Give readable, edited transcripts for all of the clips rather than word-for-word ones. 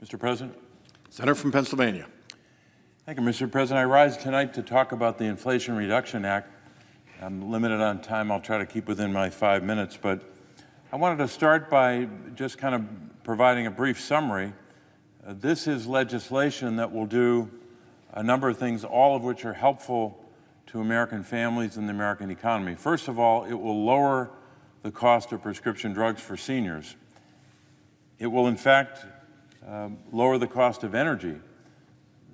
Mr. President. Senator from Pennsylvania. Thank you, Mr. President. I rise tonight to talk about the Inflation Reduction Act. I'm limited on time. I'll try to keep within my 5 minutes, but I wanted to start by just kind of providing a brief summary. This is legislation that will do a number of things, all of which are helpful to American families and the American economy. First of all, it will lower the cost of prescription drugs for seniors. It will, in fact, lower the cost of energy,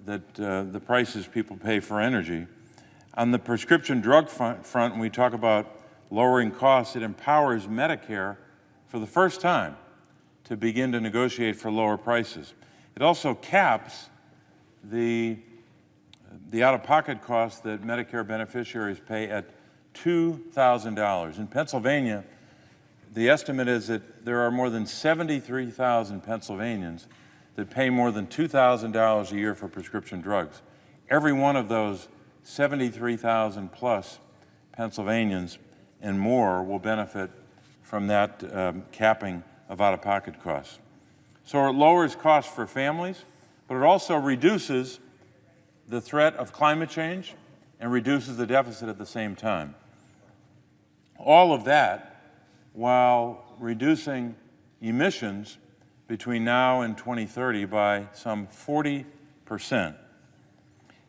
that the prices people pay for energy. On the prescription drug front, when we talk about lowering costs, it empowers Medicare for the first time to begin to negotiate for lower prices. It also caps the out-of-pocket costs that Medicare beneficiaries pay at $2,000. In Pennsylvania, the estimate is that there are more than 73,000 Pennsylvanians that pay more than $2,000 a year for prescription drugs. Every one of those 73,000 plus Pennsylvanians and more will benefit from that capping of out-of-pocket costs. So it lowers costs for families, but it also reduces the threat of climate change and reduces the deficit at the same time. All of that while reducing emissions between now and 2030 by some 40%.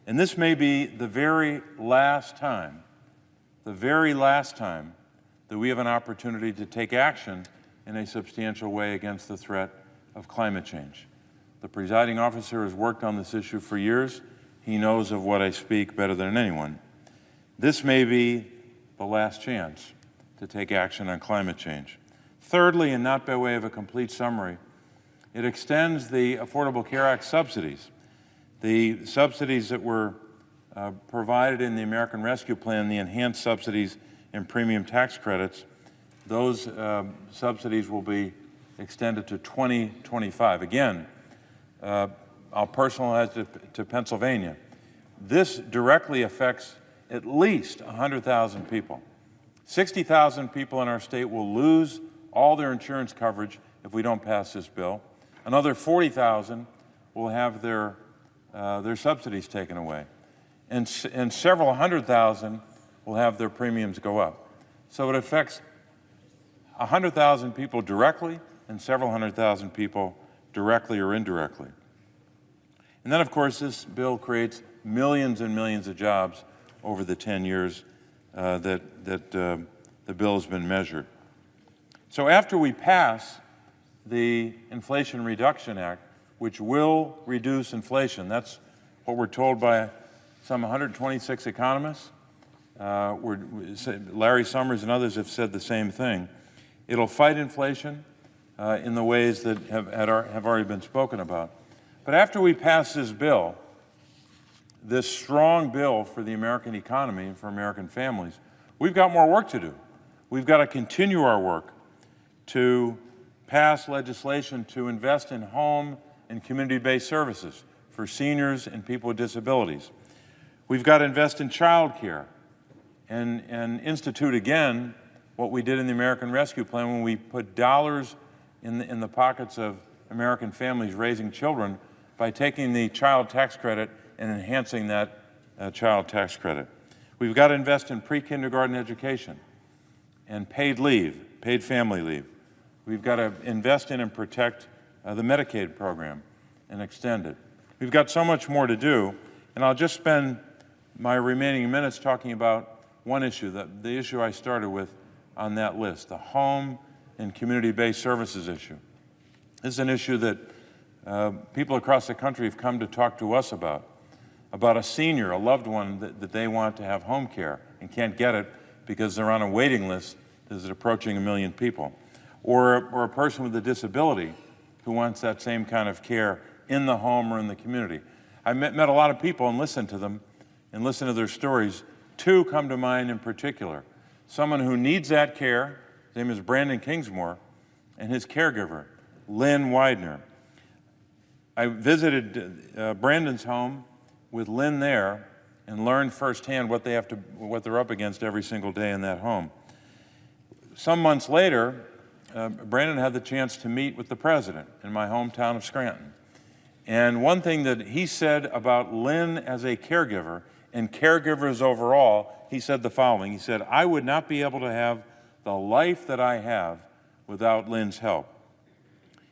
And this may be the very last time that we have an opportunity to take action in a substantial way against the threat of climate change. The presiding officer has worked on this issue for years. He knows of what I speak better than anyone. This may be the last chance to take action on climate change. Thirdly, and not by way of a complete summary, it extends the Affordable Care Act subsidies. The subsidies that were provided in the American Rescue Plan, the enhanced subsidies and premium tax credits, those subsidies will be extended to 2025. Again, I'll personalize it to Pennsylvania. This directly affects at least 100,000 people. 60,000 people in our state will lose all their insurance coverage if we don't pass this bill. Another 40,000 will have their subsidies taken away. And several 100,000 will have their premiums go up. So it affects 100,000 people directly and several 100,000 people directly or indirectly. And then, of course, this bill creates millions and millions of jobs over the 10 years that the bill has been measured. So after we pass the Inflation Reduction Act, which will reduce inflation, that's what we're told by some 126 economists. Larry Summers and others have said the same thing. It'll fight inflation in the ways that have already been spoken about. But after we pass this bill, this strong bill for the American economy and for American families, we've got more work to do. We've got to continue our work to pass legislation to invest in home and community-based services for seniors and people with disabilities. We've got to invest in child care and institute again what we did in the American Rescue Plan when we put dollars in the pockets of American families raising children by taking the child tax credit and enhancing that child tax credit. We've got to invest in pre-kindergarten education and paid leave, paid family leave. We've got to invest in and protect the Medicaid program and extend it. We've got so much more to do, and I'll just spend my remaining minutes talking about one issue, the issue I started with on that list, the home and community-based services issue. This is an issue that people across the country have come to talk to us about a senior, a loved one that they want to have home care and can't get it because they're on a waiting list that is approaching 1 million people. Or a person with a disability who wants that same kind of care in the home or in the community. I met a lot of people and listened to them and listened to their stories. Two come to mind in particular. Someone who needs that care, his name is Brandon Kingsmore, and his caregiver, Lynn Widener. I visited Brandon's home with Lynn there and learned firsthand what they're up against every single day in that home. Some months later, Brandon had the chance to meet with the president in my hometown of Scranton. And one thing that he said about Lynn as a caregiver and caregivers overall, he said the following. He said, "I would not be able to have the life that I have without Lynn's help."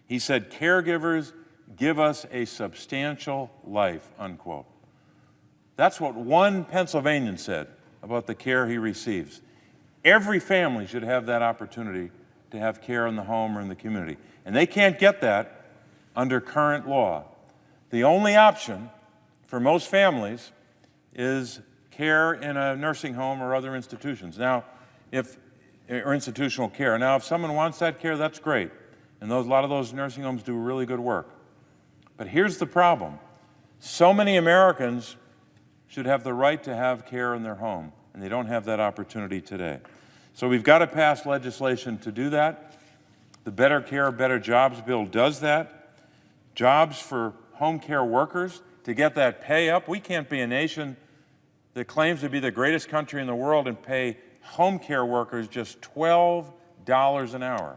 He said, "Caregivers give us a substantial life," unquote. That's what one Pennsylvanian said about the care he receives. Every family should have that opportunity to have care in the home or in the community. And they can't get that under current law. The only option for most families is care in a nursing home or other institutions. Now, or institutional care. Now, if someone wants that care, that's great. And a lot of those nursing homes do really good work. But here's the problem. So many Americans should have the right to have care in their home, and they don't have that opportunity today. So we've got to pass legislation to do that. The Better Care, Better Jobs bill does that. Jobs for home care workers, to get that pay up. We can't be a nation that claims to be the greatest country in the world and pay home care workers just $12 an hour.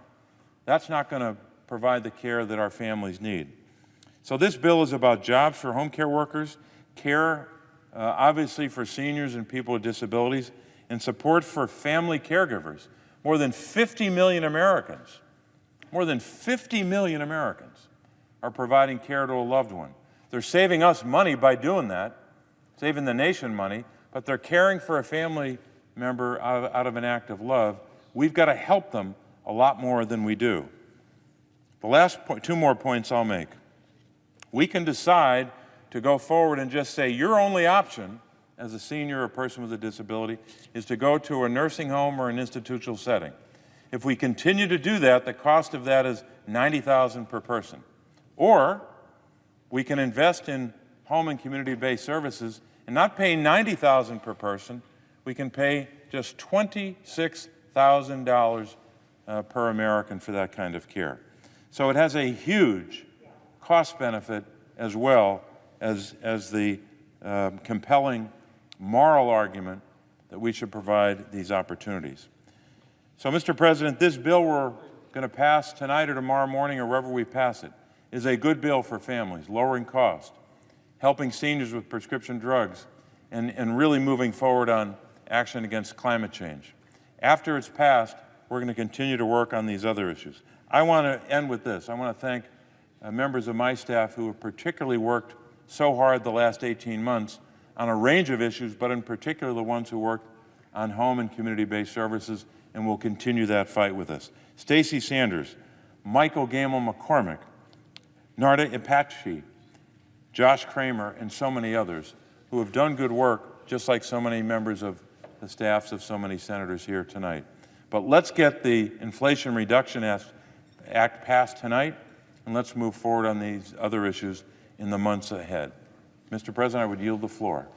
That's not going to provide the care that our families need. So this bill is about jobs for home care workers, care obviously for seniors and people with disabilities, and support for family caregivers. More than 50 million Americans are providing care to a loved one. They're saving us money by doing that, saving the nation money, but they're caring for a family member out of an act of love. We've got to help them a lot more than we do. The last two more points I'll make. We can decide to go forward and just say your only option as a senior or person with a disability is to go to a nursing home or an institutional setting. If we continue to do that, the cost of that is $90,000 per person. Or we can invest in home and community-based services and not pay $90,000 per person. We can pay just $26,000 per American for that kind of care. So it has a huge cost benefit as well as the compelling moral argument that we should provide these opportunities. So, Mr. President, this bill we're going to pass tonight or tomorrow morning or wherever we pass it is a good bill for families, lowering cost, helping seniors with prescription drugs, and really moving forward on action against climate change. After it's passed, we're going to continue to work on these other issues. I want to end with this. I want to thank members of my staff who have particularly worked so hard the last 18 months on a range of issues, but in particular the ones who worked on home and community-based services, and will continue that fight with us. Stacey Sanders, Michael Gamel McCormick, Narda Apache, Josh Kramer, and so many others who have done good work, just like so many members of the staffs of so many senators here tonight. But let's get the Inflation Reduction Act passed tonight, and let's move forward on these other issues in the months ahead. Mr. President, I would yield the floor.